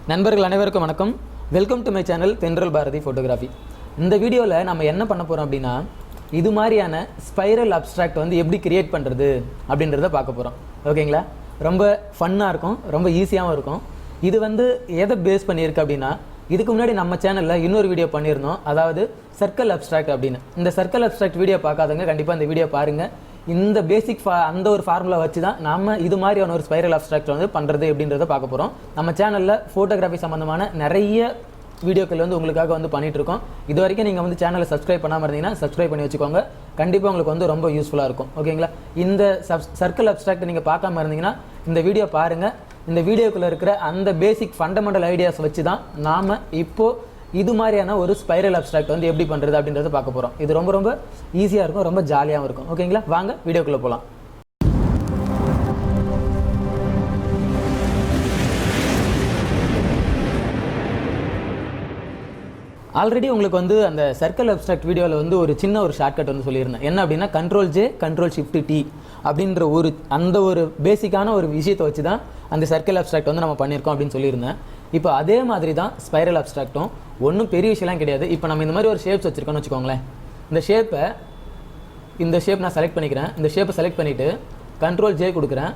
நண்பர்கள் அனைவருக்கும் வணக்கம். வெல்கம் டு மை சேனல் தென்றல் பாரதி ஃபோட்டோகிராஃபி. இந்த வீடியோவில் நம்ம என்ன பண்ண போகிறோம் அப்படின்னா, இது மாதிரியான ஸ்பைரல் அப்ஸ்ட்ராக்ட் வந்து எப்படி கிரியேட் பண்ணுறது அப்படின்றத பார்க்க போகிறோம். ஓகேங்களா? ரொம்ப ஃபன்னாக இருக்கும், ரொம்ப ஈஸியாகவும் இருக்கும். இது வந்து எதை பேஸ் பண்ணியிருக்கு அப்படின்னா, இதுக்கு முன்னாடி நம்ம சேனலில் இன்னொரு வீடியோ பண்ணியிருந்தோம், அதாவது சர்க்கிள் அப்ஸ்ட்ராக்ட் அப்படின்னு. இந்த சர்க்கிள் அப்ஸ்ட்ராக்ட் வீடியோ பார்க்காதவங்க கண்டிப்பாக இந்த வீடியோ பாருங்கள். இந்த பேசிக் அந்த ஒரு ஃபார்முலா வச்சு தான் நம்ம இது மாதிரியான ஒரு ஸ்பைரல் அப்ஸ்ட்ராக்ட் வந்து பண்ணுறது அப்படின்றத பார்க்க போகிறோம். நம்ம சேனலில் ஃபோட்டோகிராஃபி சம்மந்தமான நிறைய வீடியோக்கள் வந்து உங்களுக்காக வந்து பண்ணிகிட்டு இருக்கோம். இது வரைக்கும் நீங்கள் வந்து சேனலை சப்ஸ்கிரைப் பண்ணாமல் இருந்தீங்கன்னா சப்ஸ்கிரைப் பண்ணி வச்சுக்கோங்க. கண்டிப்பாக உங்களுக்கு வந்து ரொம்ப யூஸ்ஃபுல்லாக இருக்கும். ஓகேங்களா? இந்த சர்க்கிள் அப்ஸ்ட்ராக்ட் நீங்கள் பார்க்காம இருந்தீங்கன்னா இந்த வீடியோ பாருங்கள். இந்த வீடியோக்குள்ளே இருக்கிற அந்த பேசிக் ஃபண்டமெண்டல் ஐடியாஸ் வச்சு தான் நாம் இப்போது இது மாதிரியான ஒரு ஸ்பைரல் அப்ஸ்ட்ராக்ட் வந்து எப்படி பண்ணுறது அப்படின்றத பார்க்க போகிறோம். இது ரொம்ப ரொம்ப ஈஸியாக இருக்கும், ரொம்ப ஜாலியாகவும் இருக்கும். ஓகேங்களா? வாங்க வீடியோக்குள்ளே போகலாம். ஆல்ரெடி உங்களுக்கு வந்து அந்த சர்க்கிள் அப்ஸ்ட்ராக்ட் வீடியோவில் வந்து ஒரு சின்ன ஒரு ஷார்ட்கட் வந்து சொல்லியிருந்தேன். என்ன அப்படின்னா Ctrl+J Ctrl+Shift+T அப்படின்ற ஒரு பேசிக்கான ஒரு விஷயத்தை வச்சு தான் அந்த சர்க்கிள் அப்ஸ்ட்ராக்ட் வந்து நம்ம பண்ணியிருக்கோம் அப்படின்னு சொல்லியிருந்தேன். இப்போ அதே மாதிரி தான் ஸ்பைரல் அப்ஸ்ட்ராக்ட்டும் ஒன்றும் பெரிய விஷயம்லாம் கிடையாது. இப்போ நம்ம இந்த மாதிரி ஒரு ஷேப்ஸ் வச்சுருக்கோன்னு வச்சுக்கோங்களேன். இந்த ஷேப் நான் செலக்ட் பண்ணிக்கிறேன். இந்த ஷேப்பை செலக்ட் பண்ணிவிட்டு Ctrl+J கொடுக்குறேன்.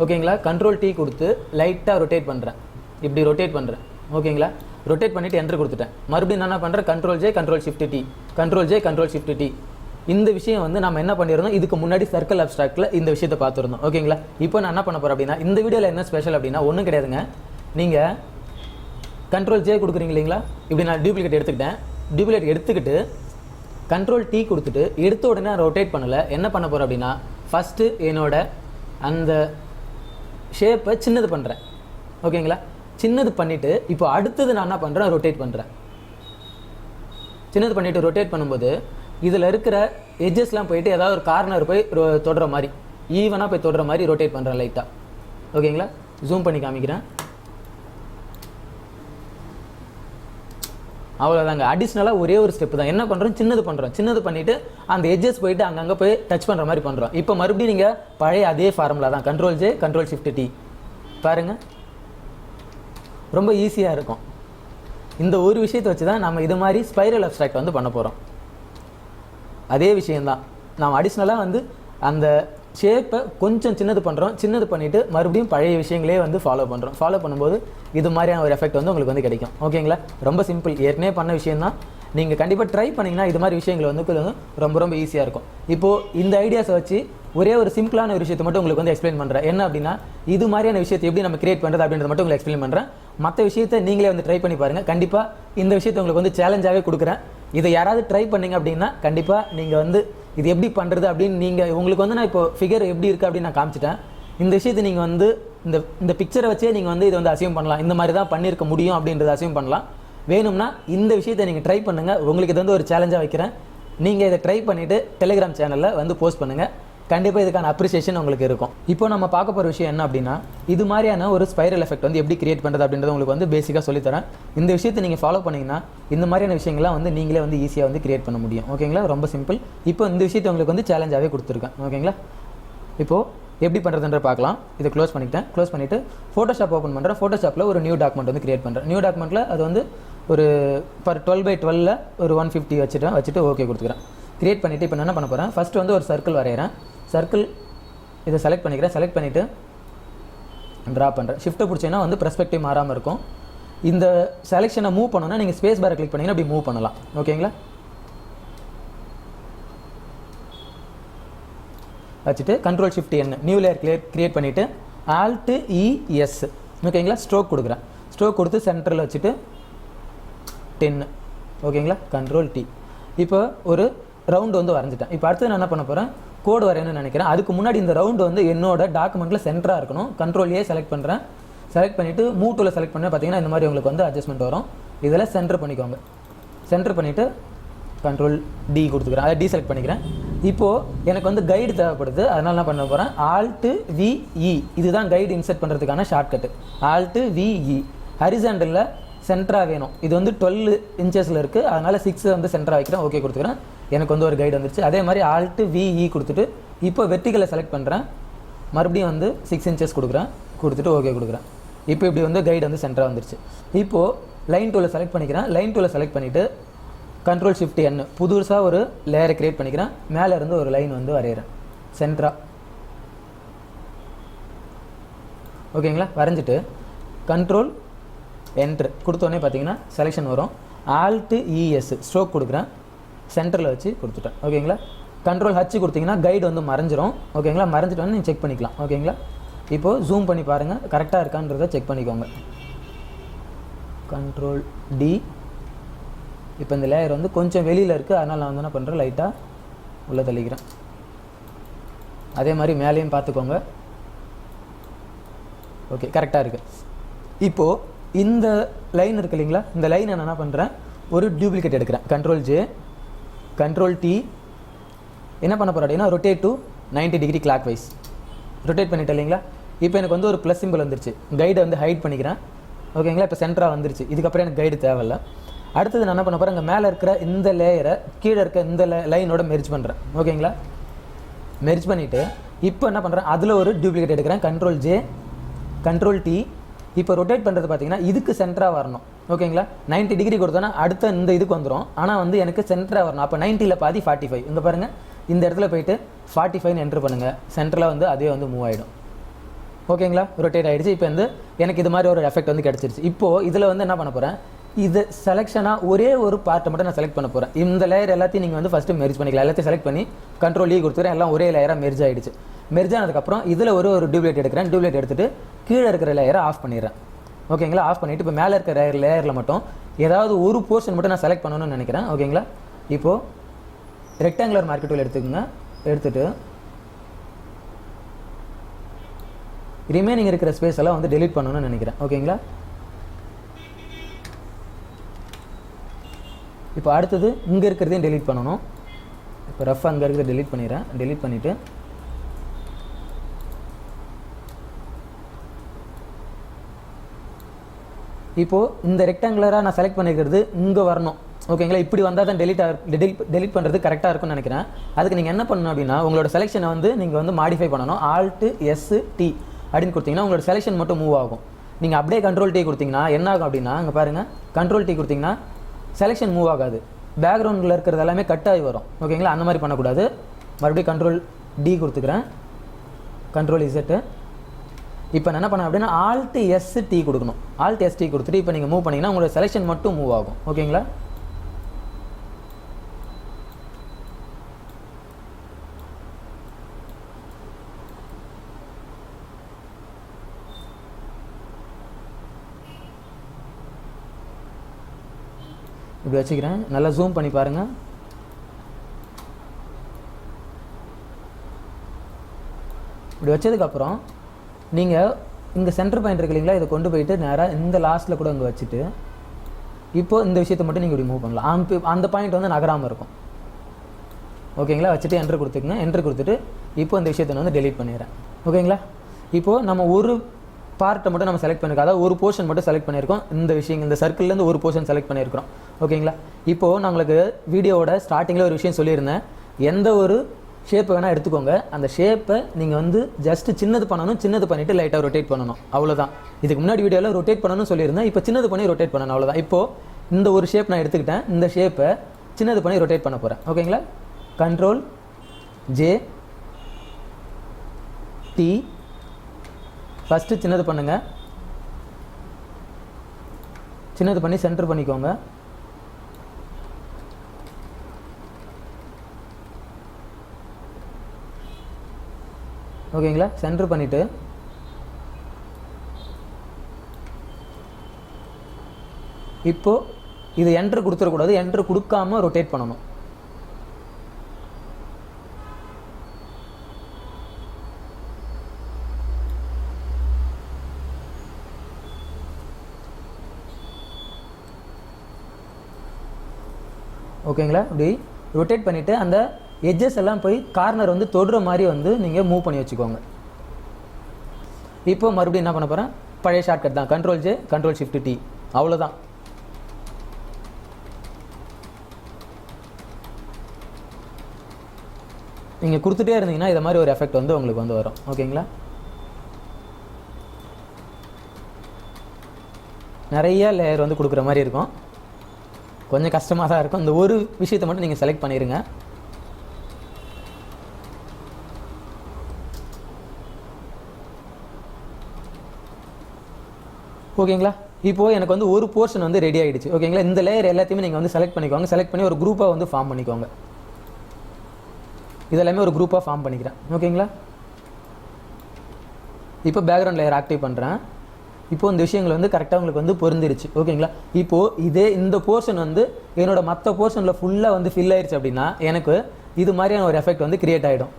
ஓகேங்களா? Ctrl+T கொடுத்து லைட்டாக ரொட்டேட் பண்ணுறேன். இப்படி ரொட்டேட் பண்ணுறேன். ஓகேங்களா? ரொட்டேட் பண்ணிவிட்டு என்ட்ரு கொடுத்துட்டேன். மறுபடியும் நான் என்ன பண்ணுறேன், Ctrl+J Ctrl+Shift+T Ctrl+J Ctrl+Shift+T. இந்த விஷயம் வந்து நம்ம என்ன பண்ணியிருந்தோம், இதுக்கு முன்னாடி சர்க்கிள் அப்ஸ்ட்ராக்டில் இந்த விஷயத்தை பார்த்துருந்தோம். ஓகேங்களா? இப்போ நான் என்ன பண்ண போகிறேன் அப்படின்னா, இந்த வீடியோவில் என்ன ஸ்பெஷல் அப்படின்னா ஒன்றும் கிடையாதுங்க. நீங்கள் Ctrl+J கொடுக்குறீங்க இல்லைங்களா? இப்படி நான் டூப்ளிகேட் எடுத்துக்கிட்டேன். டூப்ளிகேட் எடுத்துக்கிட்டு Ctrl+T கொடுத்துட்டு எடுத்த உடனே நான் ரொட்டேட் பண்ணலை. என்ன பண்ண போகிறேன் அப்படின்னா, ஃபஸ்ட்டு என்னோட அந்த ஷேப்பை சின்னது பண்ணுறேன். ஓகேங்களா? சின்னது பண்ணிவிட்டு இப்போ அடுத்தது நான் என்ன பண்ணுறேன், ரொட்டேட் பண்ணுறேன். சின்னது பண்ணிவிட்டு ரொட்டேட் பண்ணும்போது இதில் இருக்கிற எட்ஜஸ்லாம் போயிட்டு ஏதாவது ஒரு கார்னர் போய் தொடுற மாதிரி, ஈவனாக போய் தொடுற மாதிரி ரொட்டேட் பண்ணுறேன் லைட்டாக. ஓகேங்களா? ஜூம் பண்ணி காமிக்கிறேன். அவ்வளோதாங்க. அடிஷ்னலாக ஒரே ஒரு ஸ்டெப்பு தான். என்ன பண்ணுறோம், சின்னது பண்ணிவிட்டு அந்த எட்ஜஸ் போயிட்டு அங்கங்கே போய் டச் பண்ணுற மாதிரி பண்ணுறோம். இப்போ மறுபடியும் நீங்கள் பழைய அதே ஃபார்முலா தான், Ctrl+J Ctrl+Shift+T. பாருங்கள், ரொம்ப ஈஸியாக இருக்கும். இந்த ஒரு விஷயத்தை வச்சு தான் நம்ம இது மாதிரி ஸ்பைரல் அப்ஸ்ட்ராக்ட் வந்து பண்ண போகிறோம். அதே விஷயந்தான். நாம் அடிஷ்னலாக வந்து அந்த ஷேப்பை கொஞ்சம் சின்னது பண்ணிவிட்டு மறுபடியும் பழைய விஷயங்களே வந்து ஃபாலோ பண்ணும்போது இது மாதிரியான ஒரு எஃபெக்ட் வந்து உங்களுக்கு வந்து கிடைக்கும். ஓகேங்களா? ரொம்ப சிம்பிள். ஏற்கனவே பண்ண விஷயந்தான். நீங்கள் கண்டிப்பாக ட்ரை பண்ணிங்கன்னா இது மாதிரி விஷயங்கள் வந்து ரொம்ப ரொம்ப ஈஸியாக இருக்கும். இப்போது இந்த ஐடியாஸை வச்சு ஒரே ஒரு சிம்பிளான ஒரு விஷயத்தை மட்டும் உங்களுக்கு வந்து எக்ஸ்பிளைன் பண்ணுறேன். என்ன அப்படின்னா, இது மாதிரியான விஷயத்தை எப்படி நம்ம கிரியேட் பண்ணுறது அப்படின்றத மட்டும் உங்களுக்கு எக்ஸ்பிளைன் பண்ணுறேன். மற்ற விஷயத்தை நீங்களே வந்து ட்ரை பண்ணி பாருங்கள். கண்டிப்பாக இந்த விஷயத்தை உங்களுக்கு வந்து சேலஞ்சாகவே கொடுக்குறேன். இதை யாராவது ட்ரை பண்ணிங்க அப்படின்னா கண்டிப்பாக நீங்கள் வந்து இது எப்படி பண்ணுறது அப்படின்னு உங்களுக்கு வந்து நான் இப்போ ஃபிகர் எப்படி இருக்குது அப்படின்னு நான் காமிச்சிட்டேன். இந்த விஷயத்தை நீங்கள் வந்து இந்த பிக்சரை வச்சே நீங்கள் வந்து இதை வந்து அசியூம் பண்ணலாம். இந்த மாதிரி தான் பண்ணியிருக்க முடியும் அப்படின்றத அசியூம் பண்ணலாம். வேணும்னா இந்த விஷயத்தை நீங்கள் ட்ரை பண்ணுங்கள். உங்களுக்கு இது வந்து ஒரு சேலஞ்சாக வைக்கிறேன். நீங்கள் இதை ட்ரை பண்ணிவிட்டு டெலிகிராம் சேனலில் வந்து போஸ்ட் பண்ணுங்கள். கண்டிப்பாக இதுக்கான அப்ரிசியேஷன் உங்களுக்கு இருக்கும். இப்போ நம்ம பார்க்க போகிற விஷயம் என்ன அப்படின்னா, இது மாதிரியான ஒரு ஸ்பைரல் எஃபெக்ட் வந்து எப்படி கிரியேட் பண்ணுறது அப்படின்றத உங்களுக்கு வந்து பேசிக்காக சொல்லித்தரேன். இந்த விஷயத்தை நீங்கள் ஃபாலோ பண்ணிங்கன்னா இந்த மாதிரியான விஷயங்கள்லாம் வந்து நீங்களே வந்து ஈஸியாக வந்து கிரியேட் பண்ண முடியும். ஓகேங்களா? ரொம்ப சிம்பிள். இப்போ இந்த விஷயத்தை உங்களுக்கு வந்து சேலஞ்சாகவே கொடுத்துருக்கேன். ஓகேங்களா? இப்போது எப்படி பண்ணுறதுன்ற பார்க்கலாம். இதை க்ளோஸ் பண்ணிவிட்டு ஃபோட்டோஷாப் ஓப்பன் பண்ணுறேன். ஃபோட்டோஷாப்பில் ஒரு நியூ டாக்குமெண்ட் வந்து கிரியேட் பண்ணுறேன். நியூ டாக்குமெண்ட்டில் அது வந்து ஒரு 12x12 ஒரு 150 வச்சுட்டு ஓகே கொடுத்துக்கிறேன். கிரியேட் பண்ணிவிட்டு இப்போ என்ன பண்ண போகிறேன், ஃபஸ்ட்டு வந்து ஒரு சர்க்கிள் வரைகிறேன். சர்க்கிள் இதை செலக்ட் பண்ணிவிட்டு ட்ரா பண்ணுறேன். ஷிஃப்ட்டை பிடிச்சிங்கன்னா வந்து பெர்ஸ்பெக்டிவ் மாறாமல் இருக்கும். இந்த செலெக்ஷனை மூவ் பண்ணணும்னா நீங்கள் ஸ்பேஸ் பாரை கிளிக் பண்ணிங்கன்னா அப்படி மூவ் பண்ணலாம். ஓகேங்களா? வச்சுட்டு Ctrl+Shift+N நியூ லேயர் கிரியேட் பண்ணிவிட்டு Alt+E+S. ஓகேங்களா? ஸ்ட்ரோக் கொடுக்குறேன். ஸ்ட்ரோக் கொடுத்து சென்டரில் வச்சுட்டு 10. ஓகேங்களா? Ctrl+T. இப்போ ஒரு ரவுண்டு வந்து வரைஞ்சிட்டேன். இப்போ அடுத்து நான் என்ன பண்ண போகிறேன், கோடு வரையணும்னு நினைக்கிறேன். அதுக்கு முன்னாடி இந்த ரவுண்டு வந்து என்னோட டாக்குமெண்ட்டில் சென்டராக இருக்கணும். Ctrl+A செலக்ட் பண்ணுறேன். செலக்ட் பண்ணிவிட்டு மூவ் டூலை செலக்ட் பண்ணி பார்த்தீங்கன்னா இந்த மாதிரி உங்களுக்கு வந்து அட்ஜஸ்ட்மெண்ட் வரும். இதில் சென்டர் பண்ணிக்கோங்க. சென்டர் பண்ணிவிட்டு Ctrl+D கொடுத்துக்கிறேன். அதை செலக்ட் பண்ணிக்கிறேன். இப்போது எனக்கு வந்து கைடு தேவைப்படுது. அதனால் என்ன பண்ண போகிறேன், Alt+VE. இதுதான் கைடு இன்செர்ட் பண்ணுறதுக்கான ஷார்ட்கட்டு. Alt+VE. ஹரிசாண்டலில் சென்டராக வேணும். இது வந்து 12 இன்ச்சஸில் இருக்குது. அதனால் 6 வந்து சென்டராக வைக்கிறேன். ஓகே கொடுத்துக்கிறேன். எனக்கு வந்து ஒரு கைடு வந்துருச்சு. அதே மாதிரி Alt+VE கொடுத்துட்டு இப்போ வெர்டிகலை செலக்ட் பண்ணுறேன். மறுபடியும் வந்து 6 இன்ச்சஸ் கொடுத்துட்டு ஓகே கொடுக்குறேன். இப்போ இப்படி வந்து கைடு வந்து சென்டராக வந்துருச்சு. இப்போது லைன் டூவில் செலக்ட் பண்ணிக்கிறேன். லைன் டூவில் செலக்ட் பண்ணிவிட்டு கண்ட்ரோல் ஷிஃப்ட் என் புதுசாக ஒரு லேயரை க்ரியேட் பண்ணிக்கிறேன். மேலே இருந்து ஒரு லைன் வந்து வரைகிறேன் சென்டராக. ஓகேங்களா? வரைஞ்சிட்டு கண்ட்ரோல் என்ட்ரு கொடுத்தோடனே பார்த்தீங்கன்னா செலெக்ஷன் வரும். ஆல்ட்டு இஎஸ் ஸ்ட்ரோக் கொடுக்குறேன், சென்டரில் வச்சு கொடுத்துட்டேன். ஓகேங்களா? கண்ட்ரோல் ஹச் கொடுத்தீங்கன்னா கைடு வந்து மறைஞ்சிரும். ஓகேங்களா? மறைஞ்சிட்டு வந்து நீங்கள் செக் பண்ணிக்கலாம். ஓகேங்களா? இப்போது ஜூம் பண்ணி பாருங்கள், கரெக்டாக இருக்கான்றதை செக் பண்ணிக்கோங்க. Control D. இப்போ இந்த லேயர் வந்து கொஞ்சம் வெளியில் இருக்குது, அதனால் நான் வந்து என்ன பண்ணுறேன், லைட்டாக உள்ளே தள்ளிக்கிறேன். அதே மாதிரி மேலேயும் பார்த்துக்கோங்க. ஓகே, கரெக்டாக இருக்குது. இப்போது இந்த லைன் இருக்குது இல்லைங்களா, இந்த லைன் நான் என்ன பண்ணுறேன், ஒரு டியூப்ளிகேட் எடுக்கிறேன். Control J, control D. என்ன பண்ண போகிறேன் அப்படின்னா rotate to 90 degree clockwise rotate பண்ணிட்டேன் இல்லைங்களா. இப்போ எனக்கு வந்து ஒரு ப்ளஸ் சிம்பிள் வந்துருச்சு. கைடை வந்து ஹைட் பண்ணிக்கிறேன். ஓகேங்களா? இப்போ சென்டராக வந்துருச்சு. இதுக்கப்புறம் எனக்கு கைடு தேவையில்லை. அடுத்தது நான் என்ன பண்ண போகிறேன், இங்கே மேலே இருக்கிற இந்த லேயரை கீழே இருக்க இந்த லைனோட மெர்ஜ் பண்ணுறேன். ஓகேங்களா? மெர்ஜ் பண்ணிவிட்டு இப்போ என்ன பண்ணுறேன், அதில் ஒரு டியூப்ளிகேட் எடுக்கிறேன். Control J, control D. இப்போ ரொட்டேட் பண்ணுறது பார்த்தீங்கன்னா இதுக்கு சென்டராக வரணும். ஓகேங்களா? 90 டிகிரி கொடுத்தோன்னா அடுத்த இந்த இதுக்கு வந்துடும். ஆனால் வந்து எனக்கு சென்டராக வரணும். அப்போ 90ல் பாதி 45. இங்கே பாருங்கள், இந்த இடத்துல போயிட்டு 45 என்ட்ரு பண்ணுங்கள். சென்டரில் வந்து அதே வந்து மூவ் ஆகிடும். ஓகேங்களா? ரொட்டேட் ஆகிடுச்சு. இப்போ வந்து எனக்கு இது மாதிரி ஒரு எஃபெக்ட் வந்து கிடச்சிருச்சு. இப்போது இதில் வந்து என்ன பண்ண போகிறேன், இது செலெக்ஷனாக ஒரே ஒரு பார்ட்டை மட்டும் நான் செலக்ட் பண்ண போகிறேன். இந்த லேயர் எல்லாத்தையும் நீங்கள் வந்து ஃபஸ்ட்டு மெர்ஜ் பண்ணிக்கலாம். எல்லாத்தையும் செலக்ட் பண்ணி கண்ட்ரோல் இ கொடுத்துக்கிறேன். எல்லாம் ஒரே லேயராக மெர்ஜ் ஆகிடுச்சு. மெர்ஜ் ஆனதுக்கப்புறம் இதில் ஒரு டியூப்ளிகேட் எடுக்கிறேன். டியூப்ளிகேட் எடுத்துகிட்டு கீழே இருக்கிற லேயரை ஆஃப் பண்ணிடுறேன். ஓகேங்களா? ஆஃப் பண்ணிவிட்டு இப்போ மேலே இருக்கிற லேயரில் மட்டும் ஏதாவது ஒரு போர்ஷன் மட்டும் நான் செலக்ட் பண்ணணும்னு நினைக்கிறேன். ஓகேங்களா? இப்போது ரெக்டாங்குலர் மார்க்கெட் டூல் எடுத்துக்கோங்க. எடுத்துகிட்டு ரிமைனிங் இருக்கிற ஸ்பேஸ் எல்லாம் வந்து டெலீட் பண்ணணும்னு நினைக்கிறேன். ஓகேங்களா? இப்போ அடுத்தது இங்கே இருக்கிறதையும் டெலீட் பண்ணணும். இப்போ ரஃப் அங்கே இருக்கிறத டெலீட் பண்ணிடுறேன். டெலீட் பண்ணிவிட்டு இப்போது இந்த ரெக்டாங்குலராக நான் செலக்ட் பண்ணிக்கிறது இங்கே வரணும். ஓகேங்களா? இப்படி வந்தால் தான் டெலீட் பண்ணுறது கரெக்டாக இருக்கும்னு நினைக்கிறேன். அதுக்கு நீங்கள் என்ன பண்ணணும் அப்படின்னா, உங்களோட செலெக்ஷனை வந்து நீங்கள் வந்து மாடிஃபை பண்ணணும். ஆல்ட்டு எஸ் டி அப்படின்னு கொடுத்தீங்கன்னா உங்களோட செலெக்ஷன் மட்டும் மூவ் ஆகும். நீங்கள் அப்படியே கண்ட்ரோல் டி கொடுத்தீங்கன்னா என்ன ஆகும் அப்படின்னா, அங்கே பாருங்கள், கண்ட்ரோல் டி கொடுத்தீங்கன்னா செலெக்ஷன் மூவ் ஆகாது. பேக்ரவுண்டில் இருக்கிறது எல்லாமே கட் ஆகி வரும். ஓகேங்களா? அந்த மாதிரி பண்ணக்கூடாது. மறுபடியும் கண்ட்ரோல் டி கொடுத்துக்கிறேன். Control Z. இப்போ நான் என்ன பண்ணேன் அப்படின்னா ஆல்ட் எஸ் டி கொடுக்கணும். ஆல்ட் எஸ் டி கொடுத்துட்டு இப்போ நீங்கள் மூவ் பண்ணிங்கன்னா உங்களோட செலெக்ஷன் மட்டும் மூவ் ஆகும். ஓகேங்களா? இப்படி வச்சுக்கிறேன். நல்லா ஜூம் பண்ணி பாருங்கள். இப்படி வச்சதுக்கப்புறம் நீங்கள் இங்கே சென்டர் பாயிண்ட் இருக்கு இல்லைங்களா, இதை கொண்டு போயிட்டு நேராக இந்த லாஸ்ட்டில் கூட இங்கே வச்சுட்டு இப்போது இந்த விஷயத்தை மட்டும் நீங்கள் இப்படி மூவ் பண்ணலாம். அந்த பாயிண்ட் வந்து நகராமல் இருக்கும். ஓகேங்களா? வச்சுட்டு என்ட்ரு கொடுத்துக்குங்க. என்ட்ரு கொடுத்துட்டு இப்போ இந்த விஷயத்தை வந்து டெலீட் பண்ணிடுறேன். ஓகேங்களா? இப்போது நம்ம ஒரு பார்ட்டை மட்டும் நம்ம செலக்ட் பண்ணியிருக்கோம். அதாவது ஒரு போர்ஷன் மட்டும் செலக்ட் பண்ணியிருக்கோம். இந்த விஷயம் இந்த சர்க்கிள்லேருந்து ஒரு போர்ஷன் செலக்ட் பண்ணியிருக்கிறோம். ஓகேங்களா? இப்போது நான் உங்களுக்கு வீடியோவோட ஸ்டார்டிங்கில் ஒரு விஷயம் சொல்லியிருந்தேன். எந்த ஒரு ஷேப்பை வேணால் எடுத்துக்கோங்க. அந்த ஷேப்பை நீங்கள் வந்து ஜஸ்ட்டு சின்னது பண்ணணும். சின்னது பண்ணிவிட்டு லைட்டாக ரொட்டேட் பண்ணணும். அவ்வளோதான். இதுக்கு முன்னாடி வீடியோவில் ரொட்டேட் பண்ணணும்னு சொல்லியிருந்தேன். இப்போ சின்னது பண்ணி ரொட்டேட் பண்ணணும். அவ்வளோதான். இப்போது இந்த ஒரு ஷேப் நான் எடுத்துக்கிட்டேன். இந்த ஷேப்பை சின்னது பண்ணி ரொட்டேட் பண்ண போகிறேன். ஓகேங்களா? Control J D. ஃபஸ்ட்டு சின்னது பண்ணுங்கள். சின்னது பண்ணி சென்டர் பண்ணிக்கோங்க. ஓகேங்களா? சென்டர் பண்ணிவிட்டு இப்போது இது என்ட்ரு கொடுத்துடக்கூடாது. என்ட்ரு கொடுக்காமல் ரொட்டேட் பண்ணணும். ஓகேங்களா? இப்படி ரொட்டேட் பண்ணிவிட்டு அந்த எட்ஜஸ் எல்லாம் போய் கார்னர் வந்து தொடுற மாதிரி வந்து நீங்கள் மூவ் பண்ணி வச்சுக்கோங்க. இப்போ மறுபடியும் என்ன பண்ண போகிறேன், பழைய ஷார்ட்கட் தான். Control J, control shift D. அவ்வளோதான். நீங்கள் கொடுத்துட்டே இருந்தீங்கன்னா இதை மாதிரி ஒரு எஃபெக்ட் வந்து உங்களுக்கு வந்து வரும். ஓகேங்களா? நிறைய லேயர் வந்து கொடுக்குற மாதிரி இருக்கும். கொஞ்சம் கஷ்டமாக தான் இருக்கும். இந்த ஒரு விஷயத்தை மட்டும் நீங்கள் செலக்ட் பண்ணிடுங்க. ஓகேங்களா? இப்போது எனக்கு வந்து ஒரு போர்ஷன் வந்து ரெடி ஆகிடுச்சு. ஓகேங்களா? இந்த லேயர் எல்லாத்தையுமே நீங்கள் வந்து செலக்ட் பண்ணிக்கோங்க. செலக்ட் பண்ணி ஒரு குரூப்பாக வந்து ஃபார்ம் பண்ணிக்கோங்க. இதெல்லாமே ஒரு குரூப்பாக ஃபார்ம் பண்ணிக்கிறேன். ஓகேங்களா? இப்போ பேக்ரவுண்ட் லேயர் ஆக்டிவ் பண்ணுறேன். இப்போது இந்த விஷயங்கள் வந்து கரெக்டாக உங்களுக்கு வந்து பொருந்திருச்சு. ஓகேங்களா? இப்போது இந்த போர்ஷன் வந்து என்னோட மற்ற போர்ஷனில் ஃபுல்லாக வந்து ஃபில் ஆயிடுச்சு அப்படின்னா எனக்கு இது மாதிரியான ஒரு எஃபெக்ட் வந்து கிரியேட் ஆகிடும்.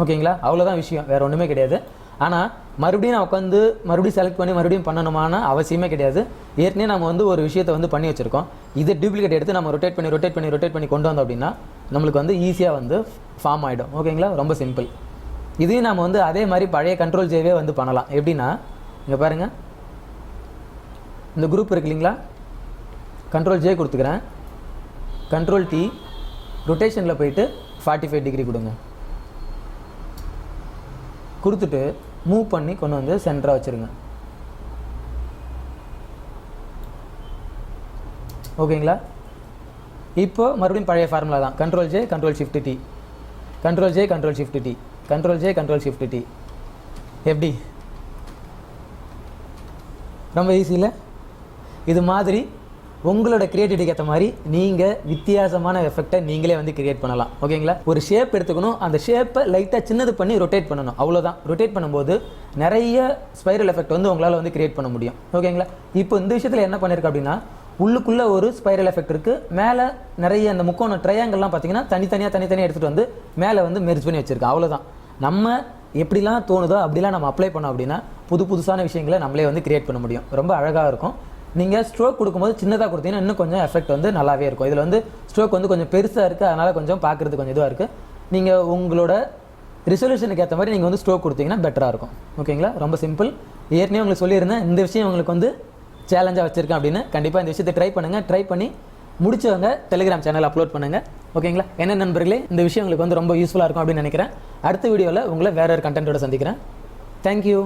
ஓகேங்களா? அவ்வளோதான் விஷயம், வேறு ஒன்றுமே கிடையாது. ஆனால் மறுபடியும் நான் உட்காந்து மறுபடியும் செலக்ட் பண்ணி மறுபடியும் பண்ணணுமான அவசியமே கிடையாது. ஏற்கனவே நம்ம வந்து ஒரு விஷயத்தை வந்து பண்ணி வச்சுருக்கோம். இதை டூப்ளிகேட் எடுத்து நம்ம ரொட்டேட் பண்ணி கொண்டு வந்தோம் அப்படின்னா நம்மளுக்கு வந்து ஈஸியாக வந்து ஃபார்ம் ஆகிடும். ஓகேங்களா? ரொம்ப சிம்பிள். இதையும் நம்ம வந்து அதே மாதிரி பழைய கண்ட்ரோல் ஜேவே வந்து பண்ணலாம். எப்படின்னா இங்கே பாருங்கள், இந்த குரூப் இருக்கு இல்லைங்களா, கண்ட்ரோல் ஜே கொடுத்துக்கிறேன். கண்ட்ரோல் டி, ரொட்டேஷனில் போயிட்டு 45 டிகிரி கொடுங்க. கொடுத்துட்டு மூவ் பண்ணி கொண்டு வந்து சென்டராக வச்சுருங்க. ஓகேங்களா? இப்போ மறுபடியும் பழைய ஃபார்முலா தான். Control J control shift D, control J control shift D, control J control shift D. எப்படி? ரொம்ப ஈஸியில். இது மாதிரி உங்களோட கிரியேட்டிவிட்டிக்கு ஏற்ற மாதிரி நீங்கள் வித்தியாசமான எஃபெக்டை நீங்களே வந்து கிரியேட் பண்ணலாம். ஓகேங்களா? ஒரு ஷேப் எடுத்துக்கணும், அந்த ஷேப்பை லைட்டாக சின்னது பண்ணி ரொட்டேட் பண்ணணும், அவ்வளோதான். ரொட்டேட் பண்ணும்போது நிறைய ஸ்பைரல் எஃபெக்ட் வந்து உங்களால் வந்து கிரியேட் பண்ண முடியும். ஓகேங்களா? இப்போ இந்த விஷயத்தில் என்ன பண்ணியிருக்கு அப்படின்னா உள்ளுக்குள்ளே ஒரு ஸ்பைரல் எஃபெக்ட் இருக்குது, மேலே நிறைய அந்த முக்கோண ட்ரையாங்கல்லாம் பார்த்தீங்கன்னா தனித்தனியாக எடுத்துகிட்டு வந்து மேலே வந்து மெர்ஜ் பண்ணி வச்சுருக்கேன். அவ்வளோதான். நம்ம எப்படிலாம் தோணுதோ அப்படிலாம் நம்ம அப்ளை பண்ணோம் அப்படின்னா புதுசான விஷயங்களை நம்மளே வந்து கிரியேட் பண்ண முடியும். ரொம்ப அழகாக இருக்கும். நீங்கள் ஸ்ட்ரோக் கொடுக்கும்போது சின்னதாக கொடுத்தீங்கன்னா இன்னும் கொஞ்சம் எஃபெக்ட் வந்து நல்லாவே இருக்கும். இதில் வந்து ஸ்ட்ரோக் வந்து கொஞ்சம் பெருசாக இருக்குது, அதனால் கொஞ்சம் பார்க்குறது கொஞ்சம் இதுவாக இருக்குது. நீங்கள் உங்களோட ரிசல்யூஷனுக்கு ஏற்ற மாதிரி நீங்கள் வந்து ஸ்ட்ரோக் கொடுத்தீங்கன்னா பெட்டராக இருக்கும். ஓகேங்களா? ரொம்ப சிம்பிள். ஏற்கனவே உங்களுக்கு சொல்லியிருந்தேன் இந்த விஷயம் உங்களுக்கு வந்து சேலஞ்சாக வச்சுருக்கேன் அப்படின்னு. கண்டிப்பாக இந்த விஷயத்தை ட்ரை பண்ணுங்கள். ட்ரை பண்ணி முடிச்சவங்க டெலிகிராம் சேனல் அப்லோட் பண்ணுங்கள். ஓகேங்களா? என்ன நண்பர்களே, இந்த விஷயம் உங்களுக்கு வந்து ரொம்ப யூஸ்ஃபுல்லாக இருக்கும் அப்படின்னு நினைக்கிறேன். அடுத்த வீடியோவில் உங்களை வேற ஒரு கண்டென்ட்டோட சந்திக்கிறேன். தேங்க்யூ.